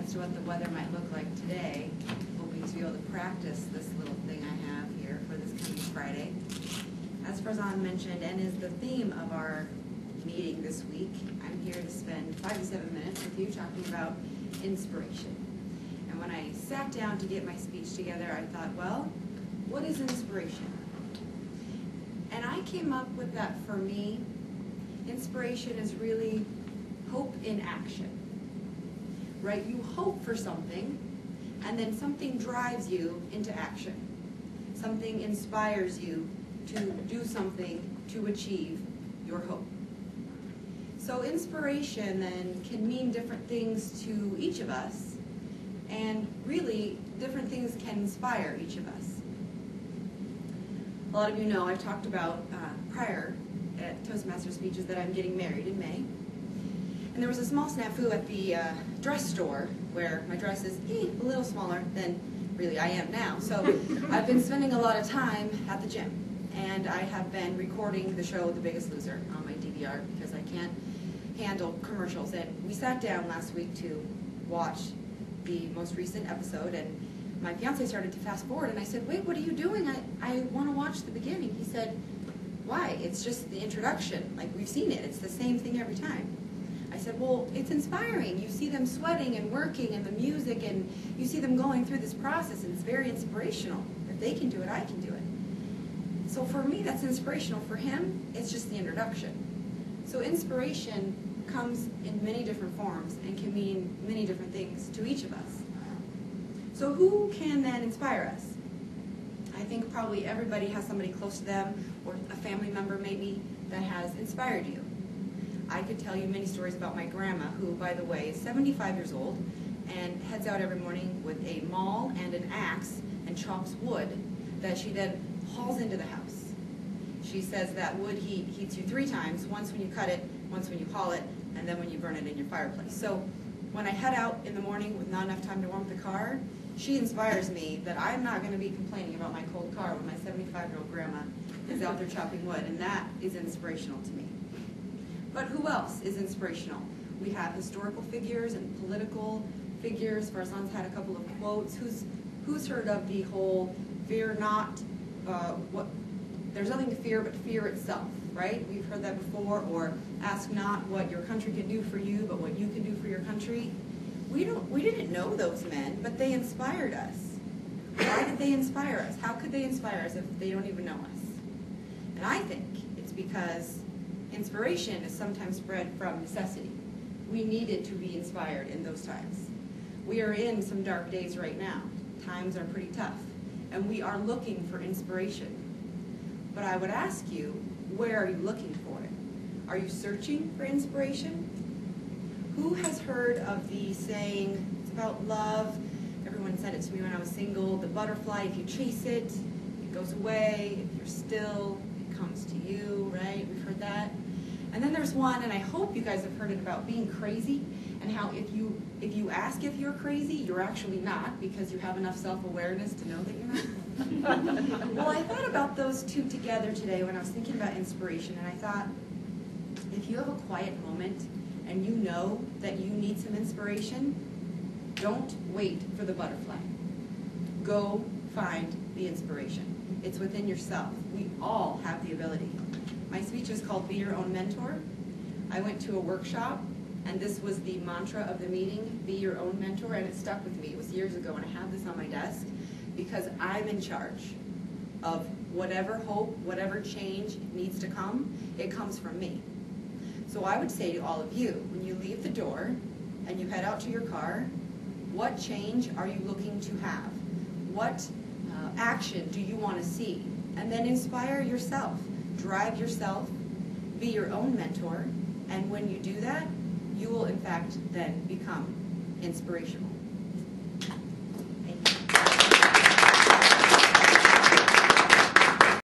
as to what the weather might look like today, hoping to be able to practice this little thing I have here for this coming Friday. As Farzan mentioned, and is the theme of our meeting this week, I'm here to spend 5 to 7 minutes with you talking about inspiration. And when I sat down to get my speech together, I thought, well, what is inspiration? And I came up with that for me, inspiration is really hope in action, right? You hope for something, and then something drives you into action. Something inspires you to do something to achieve your hope. So inspiration then can mean different things to each of us, and really different things can inspire each of us. A lot of you know I've talked about prior at Toastmaster speeches that I'm getting married in May. And there was a small snafu at the dress store where my dress is a little smaller than really I am now. So I've been spending a lot of time at the gym. And I have been recording the show The Biggest Loser on my DVR because I can't handle commercials. And we sat down last week to watch the most recent episode, and my fiance started to fast forward, and I said, wait, what are you doing? I want to watch the beginning. He said, why? It's just the introduction. Like, we've seen it. It's the same thing every time. I said, well, it's inspiring. You see them sweating and working and the music, and you see them going through this process, and it's very inspirational. If they can do it, I can do it. So for me, that's inspirational. For him, it's just the introduction. So inspiration comes in many different forms and can mean many different things to each of us. So who can then inspire us? I think probably everybody has somebody close to them, or a family member maybe, that has inspired you. I could tell you many stories about my grandma, who, by the way, is 75 years old and heads out every morning with a maul and an axe and chops wood that she then hauls into the house. She says that wood heats you 3 times, once when you cut it, once when you haul it, and then when you burn it in your fireplace. So when I head out in the morning with not enough time to warm up the car, she inspires me that I'm not going to be complaining about my cold car when my 75-year-old grandma is out there chopping wood, and that is inspirational to me. But who else is inspirational? We have historical figures and political figures. Farzan's had a couple of quotes. Who's heard of the whole fear not, there's nothing to fear but fear itself, right? We've heard that before. Or ask not what your country can do for you, but what you can do for your country. We didn't know those men, but they inspired us. Why did they inspire us? How could they inspire us if they don't even know us? And I think it's because inspiration is sometimes bred from necessity. We needed to be inspired in those times. We are in some dark days right now. Times are pretty tough, and we are looking for inspiration. But I would ask you, where are you looking for it? Are you searching for inspiration? Who has heard of the saying, it's about love, everyone said it to me when I was single, the butterfly, if you chase it, it goes away, if you're still, it comes to you, right? We've heard that. And then there's one, and I hope you guys have heard it, about being crazy, and how if you ask if you're crazy, you're actually not, because you have enough self-awareness to know that you're not. Well, I thought about those two together today when I was thinking about inspiration, and I thought, if you have a quiet moment and you know that you need some inspiration, don't wait for the butterfly. Go find the inspiration. It's within yourself. We all have the ability. My speech is called Be Your Own Mentor. I went to a workshop, and this was the mantra of the meeting, Be Your Own Mentor, and it stuck with me. It was years ago, and I have this on my desk because I'm in charge of whatever hope, whatever change needs to come, it comes from me. So I would say to all of you, when you leave the door and you head out to your car, what change are you looking to have? What action do you want to see? And then inspire yourself. Drive yourself. Be your own mentor. And when you do that, you will, in fact, then become inspirational.